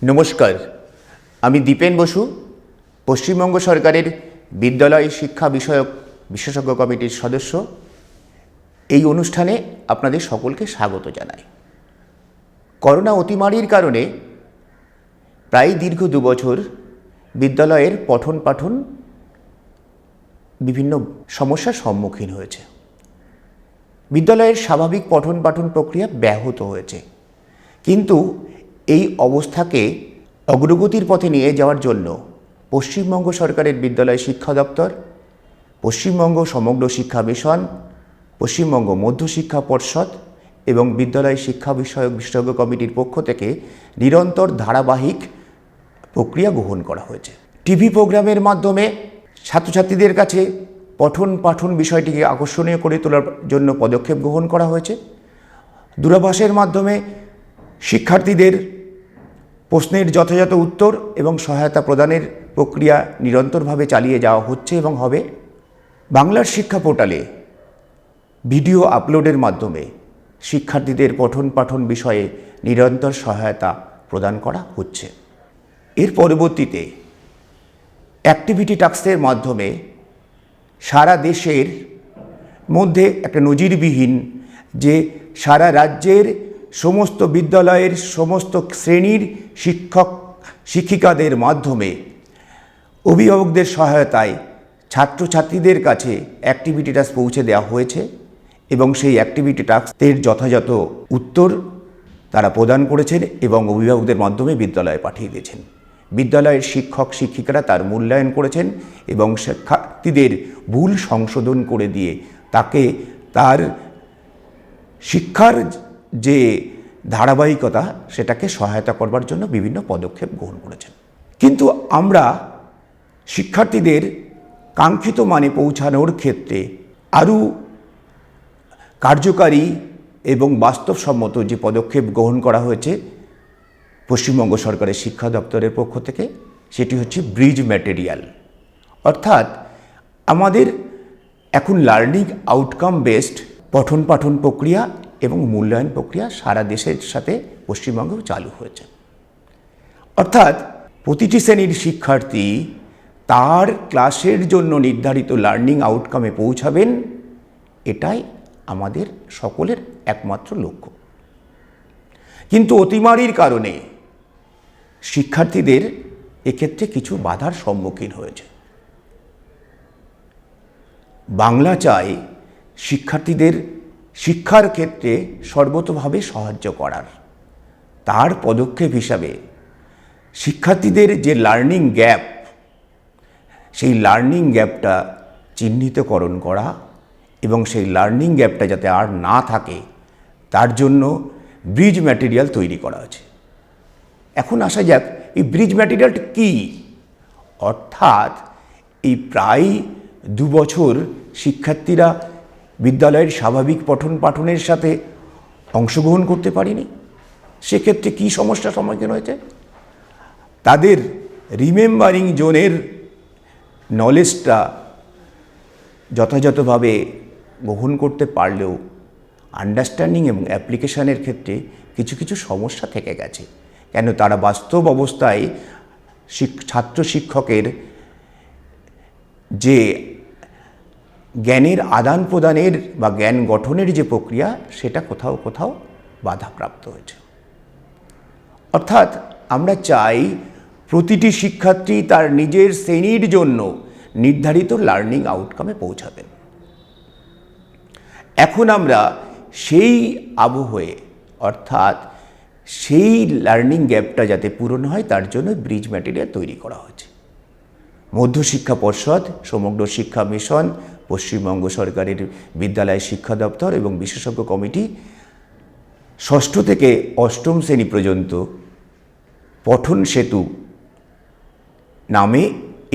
নমস্কার, আমি দীপেন বসু, পশ্চিমবঙ্গ সরকারের বিদ্যালয় শিক্ষা বিষয়ক বিশেষজ্ঞ কমিটির সদস্য। এই অনুষ্ঠানে আপনাদের সকলকে স্বাগত জানাই। করোনা অতিমারির কারণে প্রায় দীর্ঘ 2 বছর বিদ্যালয়ের পঠন পাঠন বিভিন্ন সমস্যার সম্মুখীন হয়েছে। বিদ্যালয়ের স্বাভাবিক পঠন পাঠন প্রক্রিয়া ব্যাহত হয়েছে, কিন্তু এই অবস্থাকে অগ্রগতির পথে নিয়ে যাওয়ার জন্য পশ্চিমবঙ্গ সরকারের বিদ্যালয় শিক্ষা দপ্তর, পশ্চিমবঙ্গ সমগ্র শিক্ষা মিশন, পশ্চিমবঙ্গ মধ্যশিক্ষা পর্ষদ এবং বিদ্যালয় শিক্ষা বিষয়ক বিশেষজ্ঞ কমিটির পক্ষ থেকে নিরন্তর ধারাবাহিক প্রক্রিয়া গ্রহণ করা হয়েছে। টিভি প্রোগ্রামের মাধ্যমে ছাত্রছাত্রীদের কাছে পঠন পাঠন বিষয়টিকে আকর্ষণীয় করে তোলার জন্য পদক্ষেপ গ্রহণ করা হয়েছে। দূরভাষের মাধ্যমে শিক্ষার্থীদের প্রশ্নের যথাযথ উত্তর এবং সহায়তা প্রদানের প্রক্রিয়া নিরন্তরভাবে চালিয়ে যাওয়া হচ্ছে এবং হবে। বাংলার শিক্ষা পোর্টালে ভিডিও আপলোডের মাধ্যমে শিক্ষার্থীদের পঠন পাঠন বিষয়ে নিরন্তর সহায়তা প্রদান করা হচ্ছে। এর পরবর্তীতে অ্যাক্টিভিটি টাস্কের মাধ্যমে সারা দেশের মধ্যে একটা নজিরবিহীন যে সারা রাজ্যের সমস্ত বিদ্যালয়ের সমস্ত শ্রেণীর শিক্ষক শিক্ষিকাদের মাধ্যমে অভিভাবকদের সহায়তায় ছাত্রছাত্রীদের কাছে অ্যাক্টিভিটি টাস্ক পৌঁছে দেওয়া হয়েছে এবং সেই অ্যাক্টিভিটি টাস্কের যথাযথ উত্তর তারা প্রদান করেছেন এবং অভিভাবকদের মাধ্যমে বিদ্যালয়ে পাঠিয়ে দিয়েছেন। বিদ্যালয়ের শিক্ষক শিক্ষিকারা তার মূল্যায়ন করেছেন এবং শিক্ষার্থীদের ভুল সংশোধন করে দিয়ে তাকে তার শিক্ষার যে ধারাবাহিকতা সেটাকে সহায়তা করবার জন্য বিভিন্ন পদক্ষেপ গ্রহণ করেছেন। কিন্তু আমরা শিক্ষার্থীদের কাঙ্ক্ষিত মানে পৌঁছানোর ক্ষেত্রে আরও কার্যকারী এবং বাস্তবসম্মত যে পদক্ষেপ গ্রহণ করা হয়েছে পশ্চিমবঙ্গ সরকারের শিক্ষা দপ্তরের পক্ষ থেকে, সেটি হচ্ছে ব্রিজ ম্যাটেরিয়াল। অর্থাৎ আমাদের এখন লার্নিং আউটকাম বেসড পঠন পাঠন প্রক্রিয়া এবং মূল্যায়ন প্রক্রিয়া সারা দেশের সাথে পশ্চিমবঙ্গেও চালু হয়েছে। অর্থাৎ প্রতিটি শ্রেণীর শিক্ষার্থী তার ক্লাসের জন্য নির্ধারিত লার্নিং আউটকামে পৌঁছাবেন, এটাই আমাদের সকলের একমাত্র লক্ষ্য। কিন্তু অতিমারির কারণে শিক্ষার্থীদের এক্ষেত্রে কিছু বাধার সম্মুখীন হয়েছে। বাংলা চায় শিক্ষার্থীদের শিক্ষার ক্ষেত্রে সর্বতোভাবে সাহায্য করার। তার পদক্ষেপ হিসাবে শিক্ষার্থীদের যে লার্নিং গ্যাপ, সেই লার্নিং গ্যাপটা চিহ্নিতকরণ করা এবং সেই লার্নিং গ্যাপটা যাতে আর না থাকে তার জন্য ব্রিজ ম্যাটেরিয়াল তৈরি করা আছে। এখন আসা যাক এই ব্রিজ ম্যাটেরিয়ালটা কী। অর্থাৎ এই প্রায় 2 বছর শিক্ষার্থীরা বিদ্যালয়ের স্বাভাবিক পঠন পাঠনের সাথে অংশগ্রহণ করতে পারেনি। সেক্ষেত্রে কী সমস্যার সম্মুখীন হয়েছে? তাদের রিমেম্বারিং জোনের নলেজটা যথাযথভাবে গ্রহণ করতে পারলেও আন্ডারস্ট্যান্ডিং এবং অ্যাপ্লিকেশনের ক্ষেত্রে কিছু কিছু সমস্যা থেকে গেছে। কেন? তারা বাস্তব অবস্থায় ছাত্র শিক্ষকের যে জ্ঞানের আদান প্রদানের বা জ্ঞান গঠনের যে প্রক্রিয়া, সেটা কোথাও কোথাও বাধাপ্রাপ্ত হয়েছে। অর্থাৎ আমরা চাই প্রতিটি শিক্ষার্থী তার নিজের শ্রেণীর জন্য নির্ধারিত লার্নিং আউটকামে পৌঁছাবেন। এখন আমরা সেই আবহে অর্থাৎ সেই লার্নিং গ্যাপটা যাতে পূরণ হয় তার জন্য ব্রিজ ম্যাটেরিয়াল তৈরি করা হয়েছে। মধ্যশিক্ষা পর্ষদ, সমগ্র শিক্ষা মিশন, পশ্চিমবঙ্গ সরকারের বিদ্যালয় শিক্ষা দপ্তর এবং বিশেষজ্ঞ কমিটি ষষ্ঠ থেকে অষ্টম শ্রেণী পর্যন্ত পঠন সেতু নামে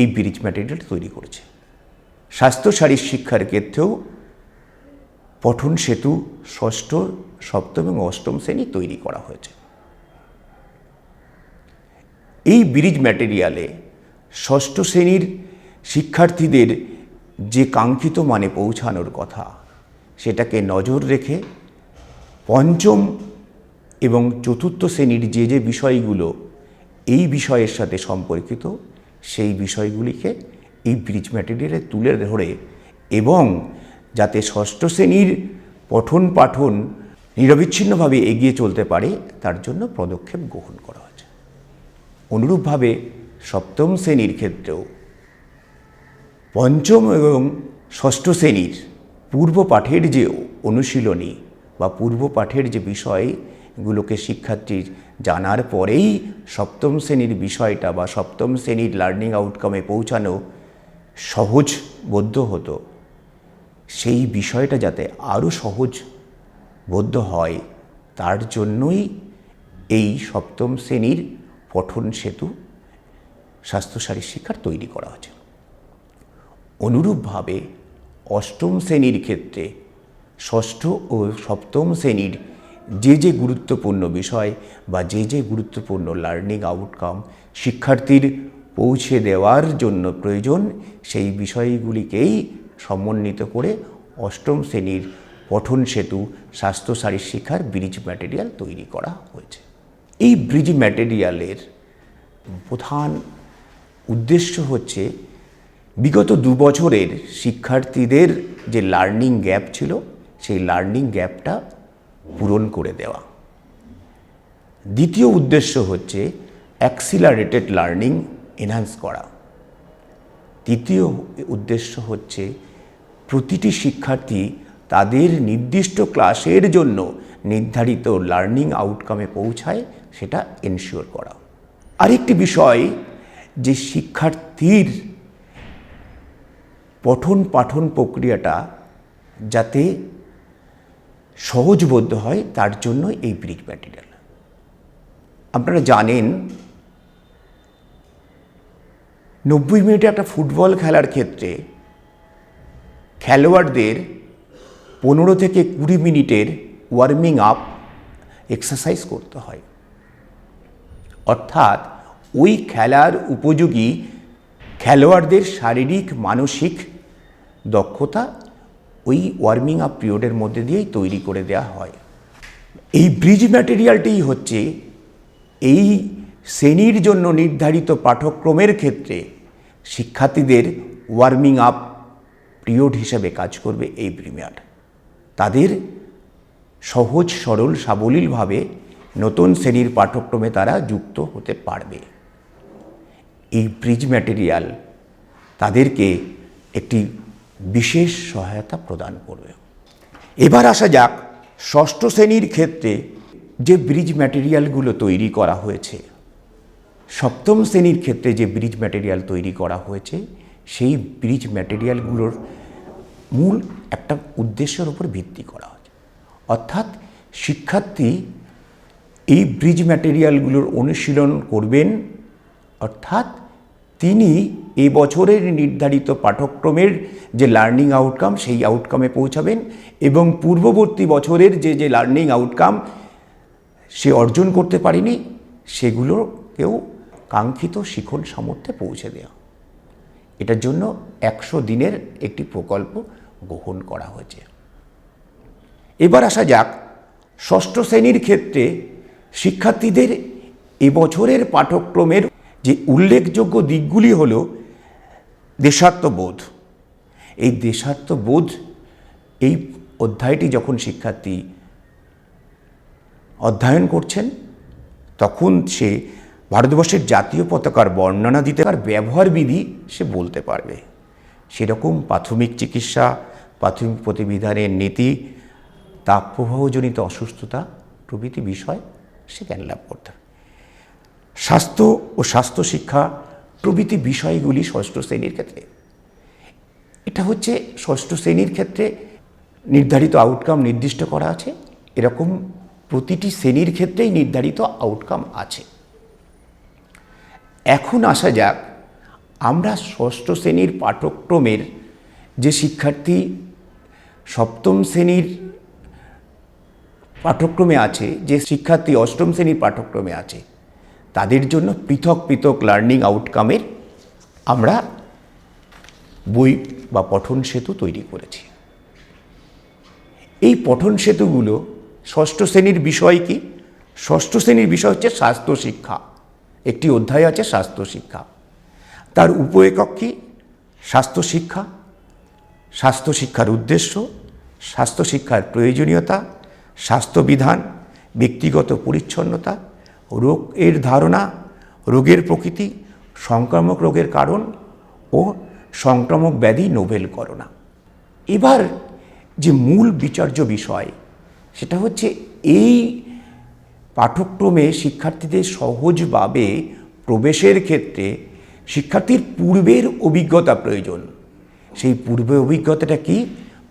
এই ব্রিজ ম্যাটেরিয়াল তৈরি করেছে। স্বাস্থ্য শারীর শিক্ষার ক্ষেত্রেও পঠন সেতু ষষ্ঠ, সপ্তম এবং অষ্টম শ্রেণী তৈরি করা হয়েছে। এই ব্রিজ ম্যাটেরিয়ালে ষষ্ঠ শ্রেণীর শিক্ষার্থীদের যে কাঙ্ক্ষিত মানে পৌঁছানোর কথা, সেটাকে নজর রেখে পঞ্চম এবং চতুর্থ শ্রেণীর যে বিষয়গুলো এই বিষয়ের সাথে সম্পর্কিত সেই বিষয়গুলিকে এই ব্রিজ ম্যাটেরিয়ালে তুলে ধরে এবং যাতে ষষ্ঠ শ্রেণীর পঠন পাঠন নিরবিচ্ছিন্নভাবে এগিয়ে চলতে পারে তার জন্য পদক্ষেপ গ্রহণ করা হয়েছে। অনুরূপভাবে সপ্তম শ্রেণীর ক্ষেত্রেও পঞ্চম এবং ষষ্ঠ শ্রেণীর পূর্ব পাঠের যে অনুশীলনী বা পূর্ব পাঠের যে বিষয়গুলোকে শিক্ষার্থী জানার পরেই সপ্তম শ্রেণীর বিষয়টা বা সপ্তম শ্রেণীর লার্নিং আউটকামে পৌঁছানো সহজবোধ্য হতো, সেই বিষয়টা যাতে আরও সহজবোধ্য হয় তার জন্যই এই সপ্তম শ্রেণীর পঠন সেতু স্বাস্থ্য শারীরিক শিক্ষার তৈরি করা হয়েছে। অনুরূপভাবে অষ্টম শ্রেণীর ক্ষেত্রে ষষ্ঠ ও সপ্তম শ্রেণীর যে গুরুত্বপূর্ণ বিষয় বা যে গুরুত্বপূর্ণ লার্নিং আউটকাম শিক্ষার্থীর পৌঁছে দেওয়ার জন্য প্রয়োজন, সেই বিষয়গুলিকেই সমন্বিত করে অষ্টম শ্রেণীর পঠন সেতু স্বাস্থ্য শারীরিক শিক্ষার ব্রিজ ম্যাটেরিয়াল তৈরি করা হয়েছে। এই ব্রিজ ম্যাটেরিয়ালের প্রধান উদ্দেশ্য হচ্ছে বিগত 2 বছরের শিক্ষার্থীদের যে লার্নিং গ্যাপ ছিল সেই লার্নিং গ্যাপটা পূরণ করে দেওয়া। দ্বিতীয় উদ্দেশ্য হচ্ছে অ্যাক্সিলারেটেড লার্নিং এনহ্যান্স করা। তৃতীয় উদ্দেশ্য হচ্ছে প্রতিটি শিক্ষার্থী তাদের নির্দিষ্ট ক্লাসের জন্য নির্ধারিত লার্নিং আউটকামে পৌঁছায় সেটা এনশিওর করা। আরেকটি বিষয় যে শিক্ষার্থীর পঠন পাঠন প্রক্রিয়াটা যাতে সহজবোধ্য হয় তার জন্য এই ব্রিজ ম্যাটেরিয়াল। আপনারা জানেন 90 মিনিটে একটা ফুটবল খেলার ক্ষেত্রে খেলোয়াড়দের 15 থেকে 20 মিনিটের ওয়ার্মিং আপ এক্সারসাইজ করতে হয়, অর্থাৎ ওই খেলার উপযোগী খেলোয়াড়দের শারীরিক মানসিক দক্ষতা ওই ওয়ার্মিং আপ পিরিয়ডের মধ্যে দিয়েই তৈরি করে দেওয়া হয়। এই ব্রিজ ম্যাটেরিয়ালটিই হচ্ছে এই শ্রেণীর জন্য নির্ধারিত পাঠ্যক্রমের ক্ষেত্রে শিক্ষার্থীদের ওয়ার্মিং আপ পিরিয়ড হিসেবে কাজ করবে। এই ব্রিমিয়ার তাদের সহজ সরল সাবলীলভাবে নতুন শ্রেণীর পাঠ্যক্রমে তারা যুক্ত হতে পারবে। এই ব্রিজ ম্যাটেরিয়াল তাদেরকে একটি বিশেষ সহায়তা প্রদান করবে। এবার আসা যাক ষষ্ঠ শ্রেণীর ক্ষেত্রে যে ব্রিজ ম্যাটেরিয়ালগুলো তৈরি করা হয়েছে। সপ্তম শ্রেণীর ক্ষেত্রে যে ব্রিজ ম্যাটেরিয়াল তৈরি করা হয়েছে সেই ব্রিজ ম্যাটেরিয়ালগুলোর মূল একটা উদ্দেশ্যের উপর ভিত্তি করা হয়েছে, অর্থাৎ শিক্ষার্থী এই ব্রিজ ম্যাটেরিয়ালগুলোর অনুশীলন করবেন, অর্থাৎ তিনি এই বছরের নির্ধারিত পাঠ্যক্রমের যে লার্নিং আউটকাম সেই আউটকামে পৌঁছাবেন এবং পূর্ববর্তী বছরের যে লার্নিং আউটকাম সে অর্জন করতে পারেনি সেগুলোকেও কাঙ্ক্ষিত শিখন সামর্থ্যে পৌঁছে দেওয়া। এটার জন্য 100 দিনের একটি প্রকল্প গ্রহণ করা হয়েছে। এবার আসা যাক ষষ্ঠ শ্রেণীর ক্ষেত্রে শিক্ষার্থীদের এবছরের পাঠ্যক্রমের যে উল্লেখযোগ্য দিকগুলি হল দেশাত্মবোধ। এই দেশাত্মবোধ এই অধ্যায়টি যখন শিক্ষার্থী অধ্যয়ন করছেন তখন সে ভারতবর্ষের জাতীয় পতাকার বর্ণনা দিতে আর ব্যবহার বিধি সে বলতে পারবে। সেরকম প্রাথমিক চিকিৎসা, প্রাথমিক প্রতিবিধানের নীতি, তাপপ্রবাহজনিত অসুস্থতা প্রভৃতি বিষয় সে জ্ঞান লাভ করতে হবে। স্বাস্থ্য ও স্বাস্থ্য শিক্ষা প্রভৃতি বিষয়গুলি ষষ্ঠ শ্রেণীর ক্ষেত্রে, এটা হচ্ছে ষষ্ঠ শ্রেণীর ক্ষেত্রে নির্ধারিত আউটকাম নির্দিষ্ট করা আছে। এরকম প্রতিটি শ্রেণীর ক্ষেত্রেই নির্ধারিত আউটকাম আছে। এখন আসা যাক আমরা ষষ্ঠ শ্রেণীর পাঠ্যক্রমের যে শিক্ষার্থী সপ্তম শ্রেণীর পাঠ্যক্রমে আছে, যে শিক্ষার্থী অষ্টম শ্রেণীর পাঠ্যক্রমে আছে, তাদের জন্য পৃথক পৃথক লার্নিং আউটকামের আমরা বই বা পঠন সেতু তৈরি করেছি। এই পঠন সেতুগুলো ষষ্ঠ শ্রেণীর বিষয় কি? ষষ্ঠ শ্রেণীর বিষয় হচ্ছে স্বাস্থ্য শিক্ষা, একটি অধ্যায় আছে স্বাস্থ্য শিক্ষা। তার উপএকক কি? স্বাস্থ্য শিক্ষা, স্বাস্থ্য শিক্ষার উদ্দেশ্য, স্বাস্থ্য শিক্ষার প্রয়োজনীয়তা, স্বাস্থ্যবিধান, ব্যক্তিগত পরিচ্ছন্নতা, রোগের ধারণা, রোগের প্রকৃতি, সংক্রামক রোগের কারণ ও সংক্রামক ব্যাধি নোবেলকরণা। এবার যে মূল বিচার্য বিষয় সেটা হচ্ছে এই পাঠ্যক্রমে শিক্ষার্থীদের সহজভাবে প্রবেশের ক্ষেত্রে শিক্ষার্থীর পূর্বের অভিজ্ঞতা প্রয়োজন। সেই পূর্বের অভিজ্ঞতাটা কি?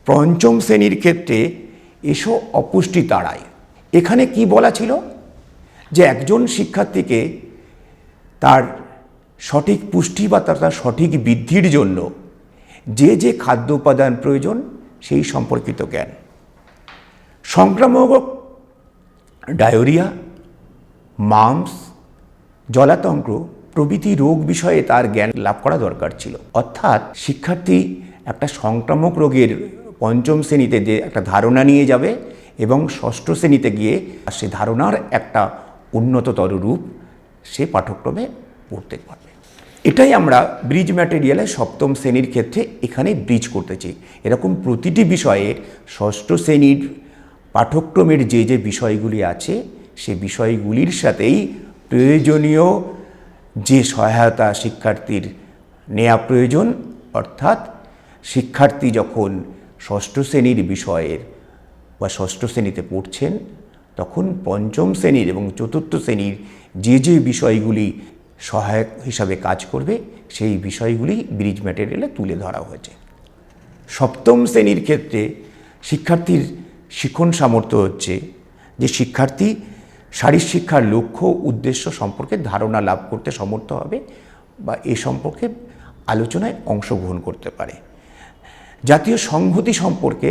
পঞ্চম শ্রেণীর ক্ষেত্রে এসো অপুষ্টি তাড়ায়। এখানে কি বলা ছিল? যে একজন শিক্ষার্থীকে তার সঠিক পুষ্টি বা তার সঠিক বৃদ্ধির জন্য যে যে খাদ্য উপাদান প্রয়োজন সেই সম্পর্কিত জ্ঞান। সংক্রামক ডায়রিয়া, মাম্পস, জলাতঙ্ক প্রভৃতি রোগ বিষয়ে তার জ্ঞান লাভ করা দরকার ছিল। অর্থাৎ শিক্ষার্থী একটা সংক্রামক রোগের পঞ্চম শ্রেণীতে যে একটা ধারণা নিয়ে যাবে এবং ষষ্ঠ শ্রেণীতে গিয়ে সে ধারণার একটা উন্নততর রূপ সে পাঠ্যক্রমে পড়তে পারবে। এটাই আমরা ব্রিজ ম্যাটেরিয়ালে সপ্তম শ্রেণীর ক্ষেত্রে এখানে ব্রিজ করতেছি। এরকম প্রতিটি বিষয়ের ষষ্ঠ শ্রেণীর পাঠ্যক্রমের যে যে বিষয়গুলি আছে সে বিষয়গুলির সাথেই প্রয়োজনীয় যে সহায়তা শিক্ষার্থীর নেওয়া প্রয়োজন, অর্থাৎ শিক্ষার্থী যখন ষষ্ঠ শ্রেণীর বিষয়ের বা ষষ্ঠ শ্রেণীতে পড়ছেন তখন পঞ্চম শ্রেণীর এবং চতুর্থ শ্রেণীর যে যে বিষয়গুলি সহায়ক হিসাবে কাজ করবে সেই বিষয়গুলি ব্রিজ ম্যাটেরিয়ালে তুলে ধরা হয়েছে। সপ্তম শ্রেণীর ক্ষেত্রে শিক্ষার্থীর শিখন সামর্থ্য হচ্ছে যে শিক্ষার্থী শারীর শিক্ষার লক্ষ্য উদ্দেশ্য সম্পর্কে ধারণা লাভ করতে সমর্থ হবে বা এ সম্পর্কে আলোচনায় অংশগ্রহণ করতে পারে। জাতীয় সংহতি সম্পর্কে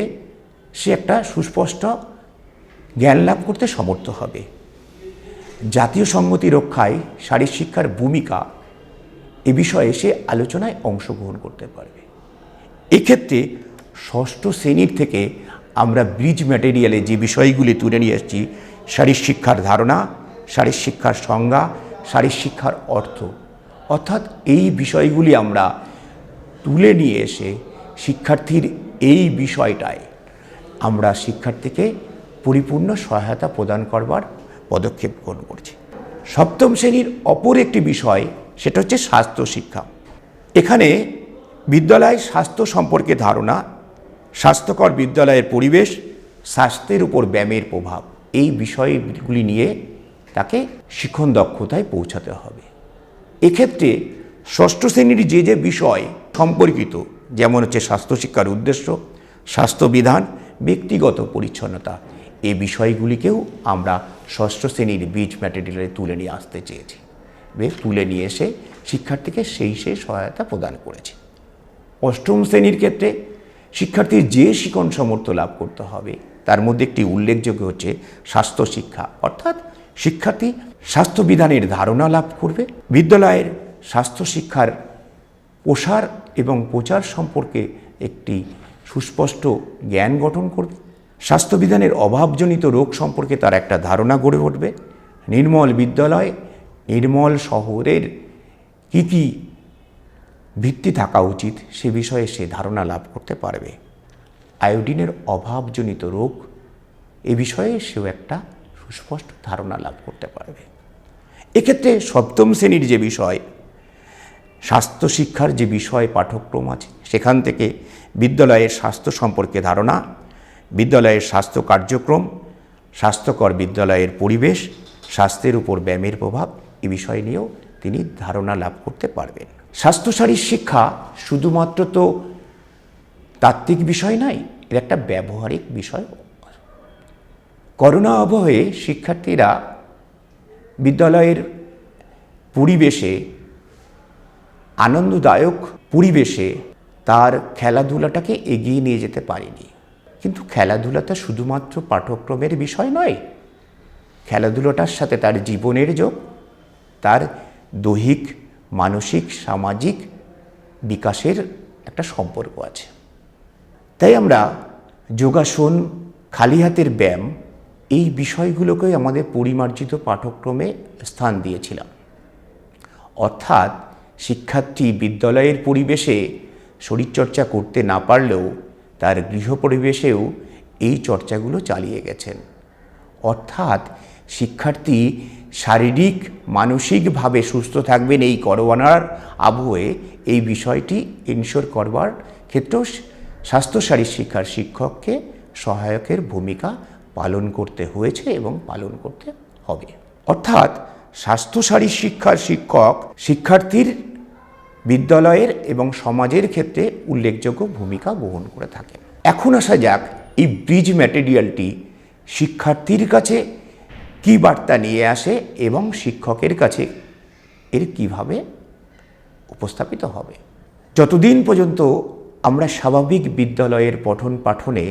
সে একটা সুস্পষ্ট জ্ঞান লাভ করতে সমর্থ হবে। জাতীয় সংহতি রক্ষায় শারীর শিক্ষার ভূমিকা এ বিষয়ে সে আলোচনায় অংশগ্রহণ করতে পারবে। এক্ষেত্রে ষষ্ঠ শ্রেণীর থেকে আমরা ব্রিজ ম্যাটেরিয়ালে যে বিষয়গুলি তুলে নিয়ে এসেছি, শারীর শিক্ষার ধারণা, শারীর শিক্ষার সংজ্ঞা, শারীর শিক্ষার অর্থ, অর্থাৎ এই বিষয়গুলি আমরা তুলে নিয়ে এসে শিক্ষার্থীর এই বিষয়টায় আমরা শিক্ষার্থীকে পরিপূর্ণ সহায়তা প্রদান করবার পদক্ষেপ গ্রহণ করছি। সপ্তম শ্রেণীর অপর একটি বিষয় সেটা হচ্ছে স্বাস্থ্য শিক্ষা। এখানে বিদ্যালয় স্বাস্থ্য সম্পর্কে ধারণা, স্বাস্থ্যকর বিদ্যালয়ের পরিবেশ, স্বাস্থ্যের উপর ব্যায়ামের প্রভাব, এই বিষয়গুলি নিয়ে তাকে শিক্ষণ দক্ষতায় পৌঁছাতে হবে। এক্ষেত্রে ষষ্ঠ শ্রেণীর যে যে বিষয় সম্পর্কিত, যেমন হচ্ছে স্বাস্থ্য শিক্ষার উদ্দেশ্য, স্বাস্থ্যবিধান, ব্যক্তিগত পরিচ্ছন্নতা, এই বিষয়গুলিকেও আমরা ষষ্ঠ শ্রেণীর ব্রিজ ম্যাটেরিয়ালে তুলে নিয়ে আসতে চেয়েছি। তুলে নিয়ে এসে শিক্ষার্থীকে সেই সহায়তা প্রদান করেছি। অষ্টম শ্রেণীর ক্ষেত্রে শিক্ষার্থীর যে শিখন সামর্থ্য লাভ করতে হবে তার মধ্যে একটি উল্লেখযোগ্য হচ্ছে স্বাস্থ্য শিক্ষা, অর্থাৎ শিক্ষার্থী স্বাস্থ্যবিধানের ধারণা লাভ করবে, বিদ্যালয়ের স্বাস্থ্য শিক্ষার প্রসার এবং প্রচার সম্পর্কে একটি সুস্পষ্ট জ্ঞান গঠন করবে, স্বাস্থ্যবিধানের অভাবজনিত রোগ সম্পর্কে তার একটা ধারণা গড়ে উঠবে, নির্মল বিদ্যালয়, নির্মল শহরের কী কী ভিত্তি থাকা উচিত সে বিষয়ে সে ধারণা লাভ করতে পারবে, আয়োডিনের অভাবজনিত রোগ এ বিষয়ে সেও একটা সুস্পষ্ট ধারণা লাভ করতে পারবে। এক্ষেত্রে সপ্তম শ্রেণীর যে বিষয় স্বাস্থ্য শিক্ষার যে বিষয় পাঠ্যক্রম আছে সেখান থেকে বিদ্যালয়ের স্বাস্থ্য সম্পর্কে ধারণা, বিদ্যালয়ের স্বাস্থ্য কার্যক্রম, স্বাস্থ্যকর বিদ্যালয়ের পরিবেশ, স্বাস্থ্যের উপর ব্যায়ামের প্রভাব এ বিষয় নিয়েও তিনি ধারণা লাভ করতে পারবেন। স্বাস্থ্য শারীর শিক্ষা শুধুমাত্র তো তাত্ত্বিক বিষয় নয়, এর একটা ব্যবহারিক বিষয়। করোনা আবহে শিক্ষার্থীরা বিদ্যালয়ের পরিবেশে আনন্দদায়ক পরিবেশে তার খেলাধুলাটাকে এগিয়ে নিয়ে যেতে পারেনি। কিন্তু খেলাধুলাটা শুধুমাত্র পাঠ্যক্রমের বিষয় নয়, খেলাধুলাটার সাথে তার জীবনের যোগ, তার দৈহিক, মানসিক, সামাজিক বিকাশের একটা সম্পর্ক আছে। তাই আমরা যোগাসন, খালি হাতের ব্যায়াম এই বিষয়গুলোকে আমাদের পরিমার্জিত পাঠ্যক্রমে স্থান দিয়েছিলাম। অর্থাৎ শিক্ষার্থী বিদ্যালয়ের পরিবেশে শরীরচর্চা করতে না পারলেও তার গৃহ পরিবেশেও এই চর্চাগুলো চালিয়ে গেছেন। অর্থাৎ শিক্ষার্থী শারীরিক মানসিকভাবে সুস্থ থাকবেন এই করোনার আবহে, এই বিষয়টি এনশিওর করবার ক্ষেত্রেও স্বাস্থ্য শারীর শিক্ষার শিক্ষককে সহায়কের ভূমিকা পালন করতে হয়েছে এবং পালন করতে হবে। অর্থাৎ স্বাস্থ্য শারীর শিক্ষার শিক্ষক শিক্ষার্থীর বিদ্যালয়ের এবং সমাজের ক্ষেত্রে উল্লেখযোগ্য ভূমিকা বহন করে থাকেন। এখন আসা যাক এই ব্রিজ ম্যাটেরিয়ালটি শিক্ষার্থীর কাছে কী বার্তা নিয়ে আসে এবং শিক্ষকের কাছে এর কিভাবে উপস্থাপিত হবে। যতদিন পর্যন্ত আমরা স্বাভাবিক বিদ্যালয়ের পঠন পাঠনে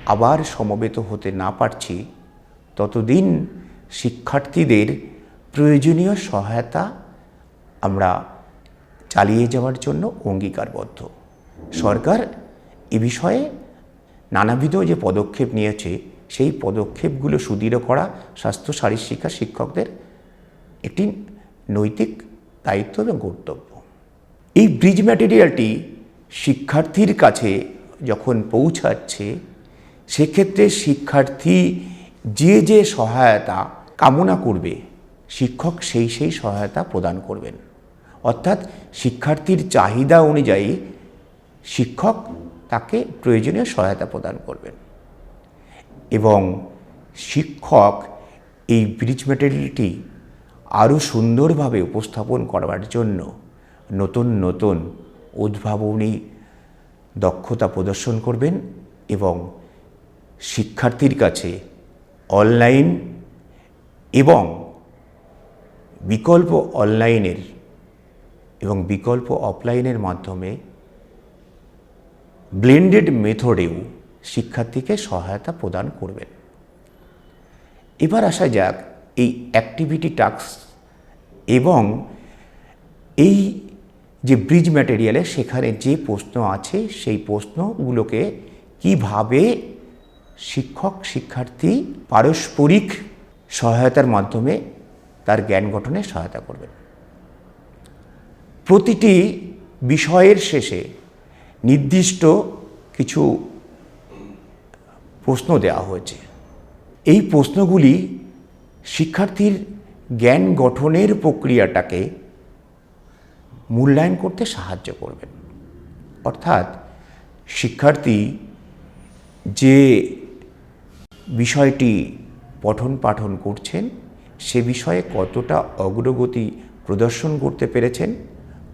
আবার সমবেত হতে না পারছি, ততদিন শিক্ষার্থীদের প্রয়োজনীয় সহায়তা আমরা চালিয়ে যাওয়ার জন্য অঙ্গীকারবদ্ধ। সরকার এ বিষয়ে নানাবিধ যে পদক্ষেপ নিয়েছে, সেই পদক্ষেপগুলো সুদৃঢ় করা স্বাস্থ্য শারীর শিক্ষা শিক্ষকদের একটি নৈতিক দায়িত্ব এবং কর্তব্য। এই ব্রিজ ম্যাটেরিয়ালটি শিক্ষার্থীর কাছে যখন পৌঁছাচ্ছে, সেক্ষেত্রে শিক্ষার্থী যে যে সহায়তা কামনা করবে, শিক্ষক সেই সহায়তা প্রদান করবেন। অর্থাৎ শিক্ষার্থীর চাহিদা অনুযায়ী শিক্ষক তাকে প্রয়োজনীয় সহায়তা প্রদান করবেন এবং শিক্ষক এই ব্রিজ ম্যাটেরিয়ালটি আরও সুন্দরভাবে উপস্থাপন করবার জন্য নতুন নতুন উদ্ভাবনী দক্ষতা প্রদর্শন করবেন এবং শিক্ষার্থীর কাছে অনলাইন এবং বিকল্প অনলাইনের এবং বিকল্প অফলাইনের মাধ্যমে ব্লেন্ডেড মেথডেও শিক্ষার্থীকে সহায়তা প্রদান করবেন। এবার আসা যাক এই অ্যাক্টিভিটি টাস্ক এবং এই যে ব্রিজ ম্যাটেরিয়ালে সেখানে যে প্রশ্ন আছে, সেই প্রশ্নগুলোকে কিভাবে শিক্ষক শিক্ষার্থী পারস্পরিক সহায়তার মাধ্যমে তার জ্ঞান গঠনে সহায়তা করবেন। প্রতিটি বিষয়ের শেষে নির্দিষ্ট কিছু প্রশ্ন দেওয়া হয়েছে। এই প্রশ্নগুলি শিক্ষার্থীর জ্ঞান গঠনের প্রক্রিয়াটাকে মূল্যায়ন করতে সাহায্য করবেন। অর্থাৎ শিক্ষার্থী যে বিষয়টি পঠন পাঠন করছেন, সে বিষয়ে কতটা অগ্রগতি প্রদর্শন করতে পেরেছেন,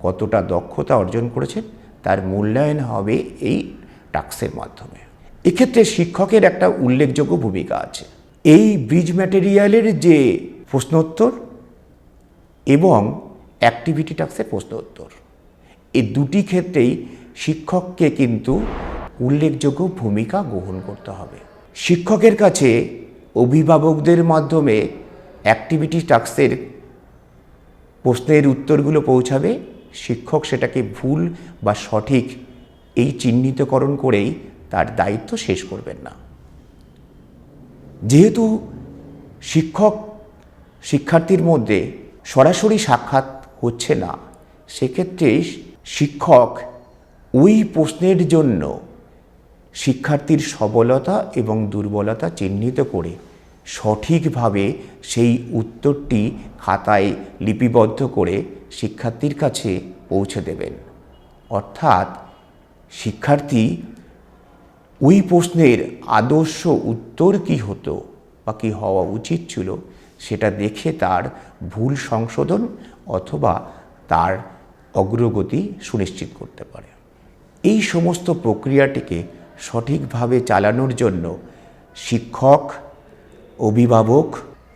কতটা দক্ষতা অর্জন করেছেন, তার মূল্যায়ন হবে এই টাস্কের মাধ্যমে। এক্ষেত্রে শিক্ষকের একটা উল্লেখযোগ্য ভূমিকা আছে। এই ব্রিজ ম্যাটেরিয়ালের যে প্রশ্নোত্তর এবং অ্যাক্টিভিটি টাস্কের প্রশ্নোত্তর, এই দুটি ক্ষেত্রেই শিক্ষককে কিন্তু উল্লেখযোগ্য ভূমিকা গ্রহণ করতে হবে। শিক্ষকের কাছে অভিভাবকদের মাধ্যমে অ্যাক্টিভিটি টাস্কের প্রশ্নের উত্তরগুলো পৌঁছাবে। শিক্ষক সেটাকে ভুল বা সঠিক এই চিহ্নিতকরণ করেই তার দায়িত্ব শেষ করবেন না। যেহেতু শিক্ষক শিক্ষার্থীর মধ্যে সরাসরি সাক্ষাৎ হচ্ছে না, সেক্ষেত্রে শিক্ষক ওই প্রশ্নের জন্য শিক্ষার্থীর সবলতা এবং দুর্বলতা চিহ্নিত করে সঠিকভাবে সেই উত্তরটি খাতায় লিপিবদ্ধ করে শিক্ষার্থীর কাছে পৌঁছে দেবেন। অর্থাৎ শিক্ষার্থী ওই প্রশ্নের আদর্শ উত্তর কী হতো বা কী হওয়া উচিত ছিল, সেটা দেখে তার ভুল সংশোধন অথবা তার অগ্রগতি সুনিশ্চিত করতে পারে। এই সমস্ত প্রক্রিয়াটিকে সঠিকভাবে চালানোর জন্য শিক্ষক, অভিভাবক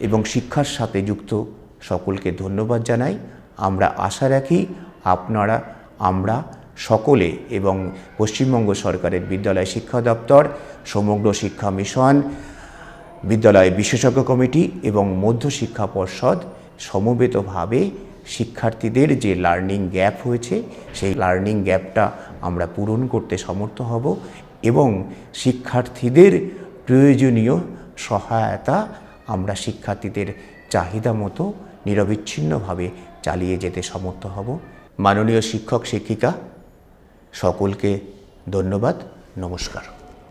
এবং শিক্ষার সাথে যুক্ত সকলকে ধন্যবাদ জানাই। আমরা আশা রাখি আমরা সকলে এবং পশ্চিমবঙ্গ সরকারের বিদ্যালয় শিক্ষা দপ্তর, সমগ্র শিক্ষা মিশন, বিদ্যালয় বিশেষজ্ঞ কমিটি এবং মধ্যশিক্ষা পর্ষদ সমবেতভাবে শিক্ষার্থীদের যে লার্নিং গ্যাপ হয়েছে, সেই লার্নিং গ্যাপটা আমরা পূরণ করতে সমর্থ হব এবং শিক্ষার্থীদের প্রয়োজনীয় সহায়তা আমরা শিক্ষার্থীদের চাহিদা মতো নিরবিচ্ছিন্নভাবে চালিয়ে যেতে সমর্থ হব। মাননীয় শিক্ষক শিক্ষিকা সকলকে ধন্যবাদ, নমস্কার।